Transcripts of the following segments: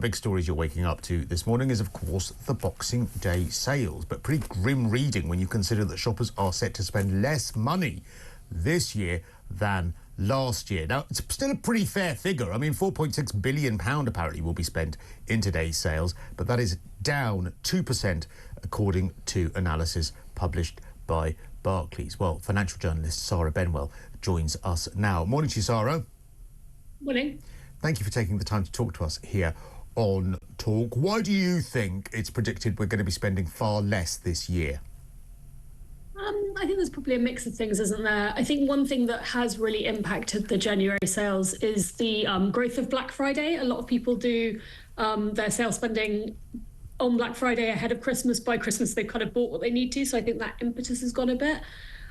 Big stories you're waking up to this morning is, of course, the Boxing Day sales. But pretty grim reading when you consider that shoppers are set to spend less money this year than last year. Now, it's still a pretty fair figure. I mean, £4.6 billion apparently will be spent in today's sales, but that is down 2% according to analysis published by Barclays. Well, financial journalist Sara Benwell joins us now. Morning to you, Sara. Morning. Thank you for taking the time to talk to us here on Talk. Why do you think it's predicted we're going to be spending far less this year? I think there's probably a mix of things, isn't there? I think one thing that has really impacted the January sales is the growth of Black Friday. A lot of people do their sales spending on Black Friday ahead of Christmas. By Christmas, they've kind of bought what they need to. So I think that impetus has gone a bit.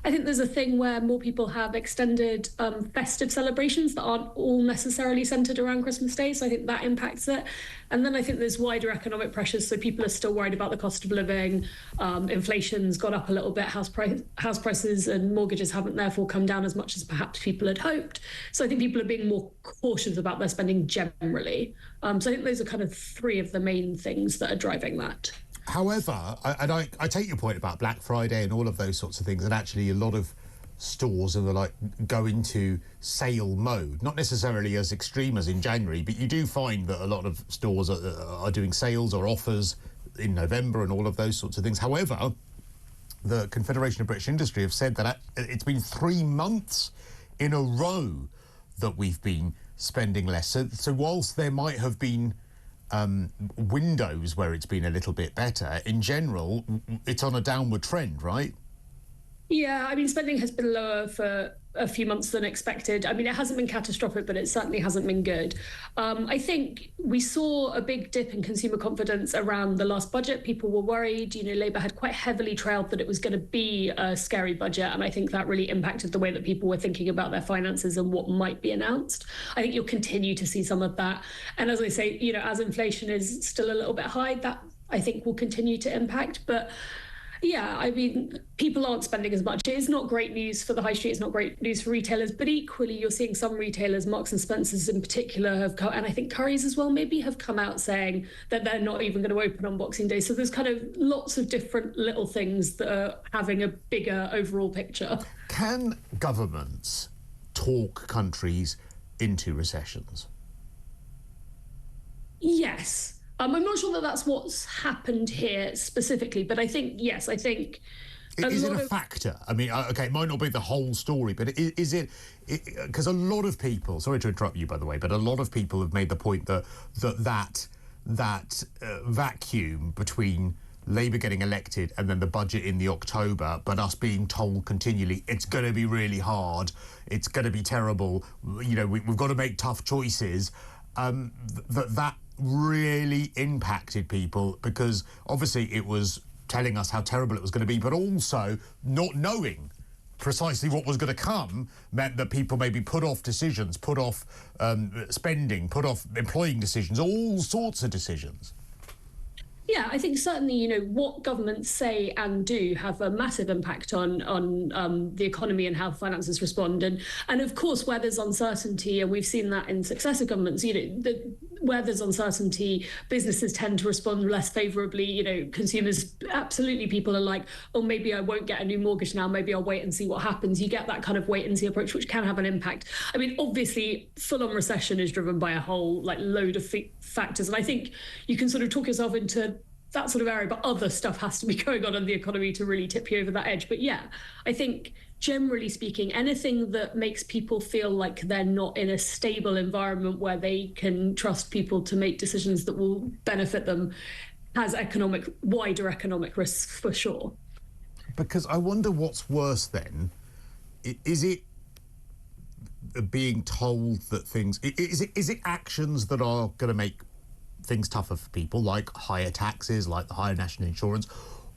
I think there's a thing where more people have extended festive celebrations that aren't all necessarily centred around Christmas Day. So I think that impacts it. And then I think there's wider economic pressures. So people are still worried about the cost of living. Inflation's gone up a little bit. House prices and mortgages haven't therefore come down as much as perhaps people had hoped. So I think people are being more cautious about their spending generally. So I think those are kind of three of the main things that are driving that. However, I take your point about Black Friday and all of those sorts of things, and actually a lot of stores are go into sale mode, not necessarily as extreme as in January, but you do find that a lot of stores are doing sales or offers in November and all of those sorts of things. However, the Confederation of British Industry have said that it's been 3 months in a row that we've been spending less. So whilst there might have been windows where it's been a little bit better, in general, it's on a downward trend, right? Yeah, I mean, spending has been lower for a few months than expected. I mean, it hasn't been catastrophic, but it certainly hasn't been good. I think we saw a big dip in consumer confidence around the last budget. People were worried. You know, Labour had quite heavily trailed that it was going to be a scary budget. And I think that really impacted the way that people were thinking about their finances and what might be announced. I think you'll continue to see some of that. And as I say, you know, as inflation is still a little bit high, that I think will continue to impact. But yeah, I mean, people aren't spending as much. It is not great news for the high street. It's not great news for retailers. But equally, you're seeing some retailers, Marks and Spencer's in particular, have come, and I think Currys as well, maybe have come out saying that they're not even going to open on Boxing Day. So there's kind of lots of different little things that are having a bigger overall picture. Can governments talk countries into recessions? Yes. I'm not sure that that's what's happened here specifically, but I think, yes, I think... Is it a factor? I mean, OK, it might not be the whole story, but is it... Because a lot of people... Sorry to interrupt you, by the way, but a lot of people have made the point that vacuum between Labour getting elected and then the budget in the October, but us being told continually, it's going to be really hard, it's going to be terrible, you know, we've got to make tough choices, that really impacted people, because obviously it was telling us how terrible it was going to be, but also not knowing precisely what was going to come meant that people maybe put off decisions, put off spending, put off employing decisions, all sorts of decisions. Yeah, I think certainly, you know, what governments say and do have a massive impact on the economy and how finances respond. And of course, where there's uncertainty, and we've seen that in successive governments, you know, where there's uncertainty, businesses tend to respond less favourably. You know, consumers, absolutely, people are like, oh, maybe I won't get a new mortgage now, maybe I'll wait and see what happens. You get that kind of wait and see approach, which can have an impact. I mean, obviously, full-on recession is driven by a whole load of factors. And I think you can sort of talk yourself into that sort of area, but other stuff has to be going on in the economy to really tip you over that edge. But yeah, I think generally speaking, anything that makes people feel like they're not in a stable environment where they can trust people to make decisions that will benefit them has wider economic risks for sure. Because I wonder what's worse then. Is it being told that things... Is it actions that are going to make things tougher for people, like higher taxes, like the higher national insurance,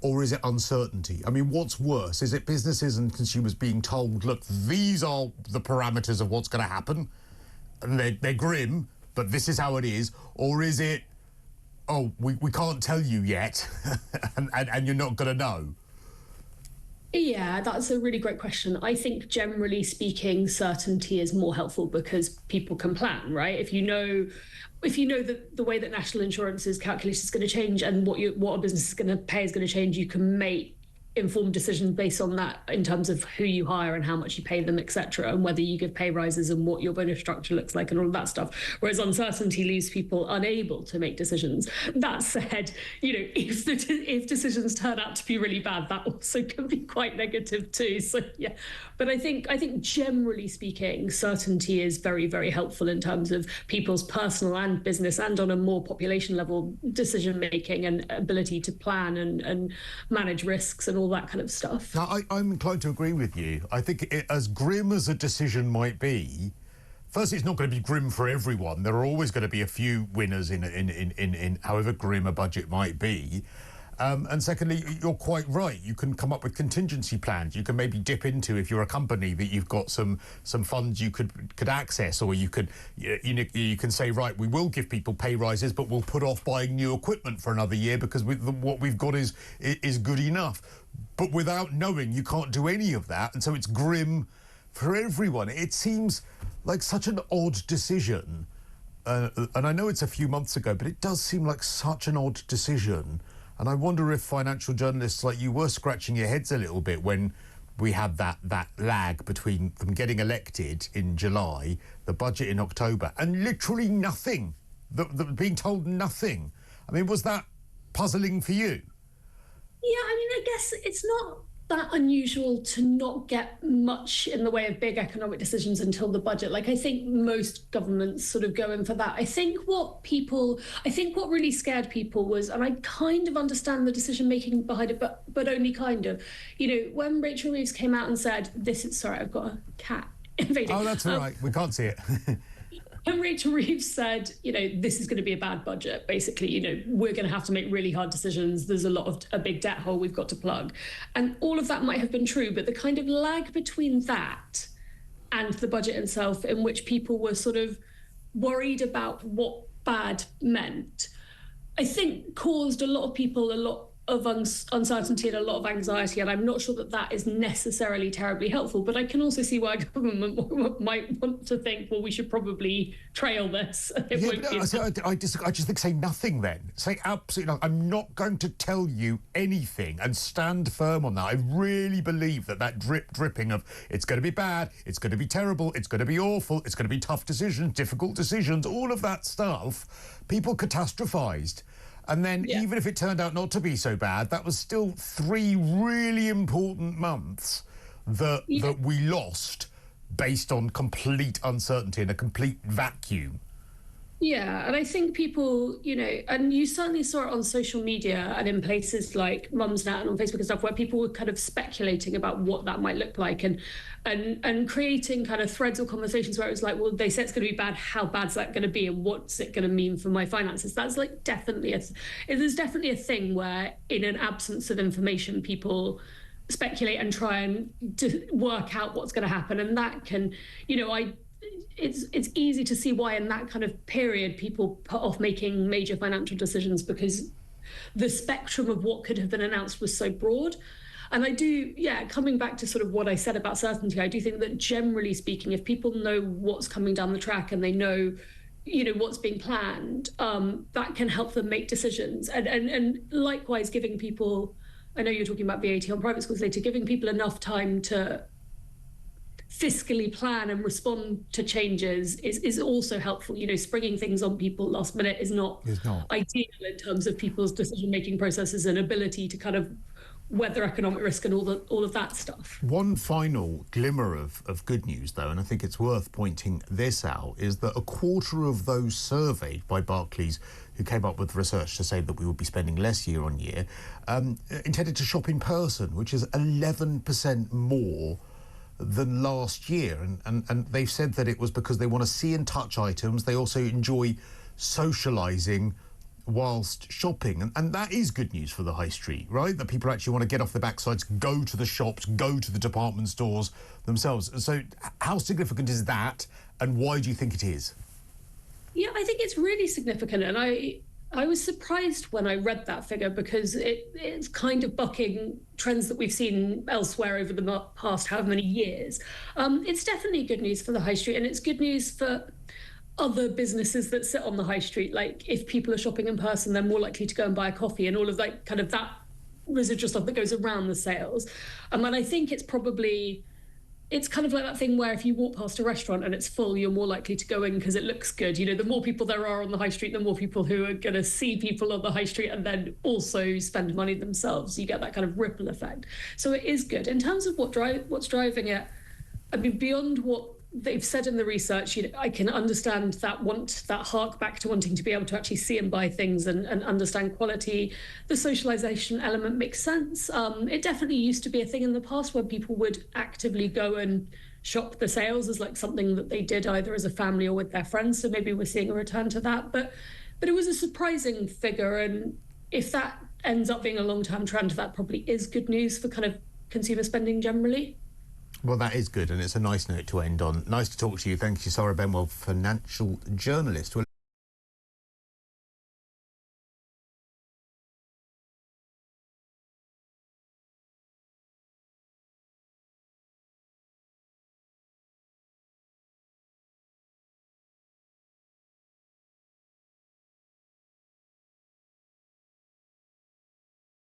or is it uncertainty? I mean, what's worse? Is it businesses and consumers being told, look, these are the parameters of what's going to happen, and they're grim, but this is how it is? Or is it, oh, we can't tell you yet, and you're not going to know? Yeah, that's a really great question. I think generally speaking, certainty is more helpful because people can plan, right? If you know that the way that national insurance is calculated is going to change and what a business is going to pay is going to change, you can make informed decisions based on that in terms of who you hire and how much you pay them, etc., and whether you give pay rises and what your bonus structure looks like and all of that stuff. Whereas uncertainty leaves people unable to make decisions. That said, if decisions turn out to be really bad, that also can be quite negative too. So yeah, but I think generally speaking, certainty is very, very helpful in terms of people's personal and business and on a more population level decision making and ability to plan and manage risks and all that kind of stuff. Now, I'm inclined to agree with you. I think as grim as a decision might be, first, it's not going to be grim for everyone. There are always going to be a few winners in however grim a budget might be. And secondly, you're quite right. You can come up with contingency plans. You can maybe dip into, if you're a company, that you've got some funds you could access, or you can say, right, we will give people pay rises, but we'll put off buying new equipment for another year because what we've got is good enough. But without knowing, you can't do any of that, and so it's grim for everyone. It seems like such an odd decision, and I know it's a few months ago, but it does seem like such an odd decision. And I wonder if financial journalists like you were scratching your heads a little bit when we had that lag between them getting elected in July, the budget in October, and literally nothing, being told nothing. I mean, was that puzzling for you? Yeah, I mean, I guess it's not that unusual to not get much in the way of big economic decisions until the budget. Like, I think most governments sort of go in for that. I think what really scared people was, and I kind of understand the decision making behind it, but only kind of, when Rachel Reeves came out and said, sorry, I've got a cat invading. Oh, that's all right. We can't see it. When Rachel Reeves said, this is going to be a bad budget, basically, we're going to have to make really hard decisions. There's a big debt hole we've got to plug. And all of that might have been true, but the kind of lag between that and the budget itself, in which people were sort of worried about what bad meant, I think caused a lot of people a lot of uncertainty and a lot of anxiety, and I'm not sure that is necessarily terribly helpful, but I can also see why government might want to think, well, we should probably trail this. I just think say nothing then. Say absolutely nothing. I'm not going to tell you anything, and stand firm on that. I really believe that dripping of it's going to be bad, it's going to be terrible, it's going to be awful, it's going to be tough decisions, difficult decisions, all of that stuff, people catastrophized. And then even if it turned out not to be so bad, that was still 3 really important months that we lost based on complete uncertainty and a complete vacuum. Yeah, and I think people, and you certainly saw it on social media and in places like Mumsnet and on Facebook and stuff, where people were kind of speculating about what that might look like and creating kind of threads or conversations where it was like, well, they say it's going to be bad. How bad's that going to be? And what's it going to mean for my finances? That's like there's definitely a thing where in an absence of information, people speculate and try and work out what's going to happen. And that can, it's easy to see why in that kind of period people put off making major financial decisions because the spectrum of what could have been announced was so broad. And I do, coming back to sort of what I said about certainty, I do think that generally speaking, if people know what's coming down the track and they know, what's being planned, that can help them make decisions. And likewise, giving people, I know you're talking about VAT on private schools later, giving people enough time to fiscally plan and respond to changes is also helpful. Springing things on people last minute is not ideal in terms of people's decision-making processes and ability to kind of weather economic risk and all of that stuff. One final glimmer of good news, though, and I think it's worth pointing this out, is that a quarter of those surveyed by Barclays who came up with research to say that we would be spending less year on year, intended to shop in person, which is 11% more than last year, and they've said that it was because they want to see and touch items. They also enjoy socialising whilst shopping, and that is good news for the high street, right? That people actually want to get off their backsides, go to the shops, go to the department stores themselves. So how significant is that, and why do you think it is? Yeah, I think it's really significant, and I was surprised when I read that figure because it's kind of bucking trends that we've seen elsewhere over the past however many years. It's definitely good news for the high street, and it's good news for other businesses that sit on the high street. Like if people are shopping in person, they're more likely to go and buy a coffee and all of that kind of that residual stuff that goes around the sales. And I think it's kind of like that thing where if you walk past a restaurant and it's full, you're more likely to go in because it looks good. You know, the more people there are on the high street, the more people who are going to see people on the high street and then also spend money themselves. You get that kind of ripple effect. So it is good. In terms of what's driving it, I mean, beyond what they've said in the research, you know, I can understand that hark back to wanting to be able to actually see and buy things and understand quality. The socialization element makes sense. It definitely used to be a thing in the past where people would actively go and shop the sales as like something that they did either as a family or with their friends. So maybe we're seeing a return to that. But it was a surprising figure. And if that ends up being a long-term trend, that probably is good news for kind of consumer spending generally. Well, that is good, and it's a nice note to end on. Nice to talk to you. Thank you, Sara Benwell, financial journalist.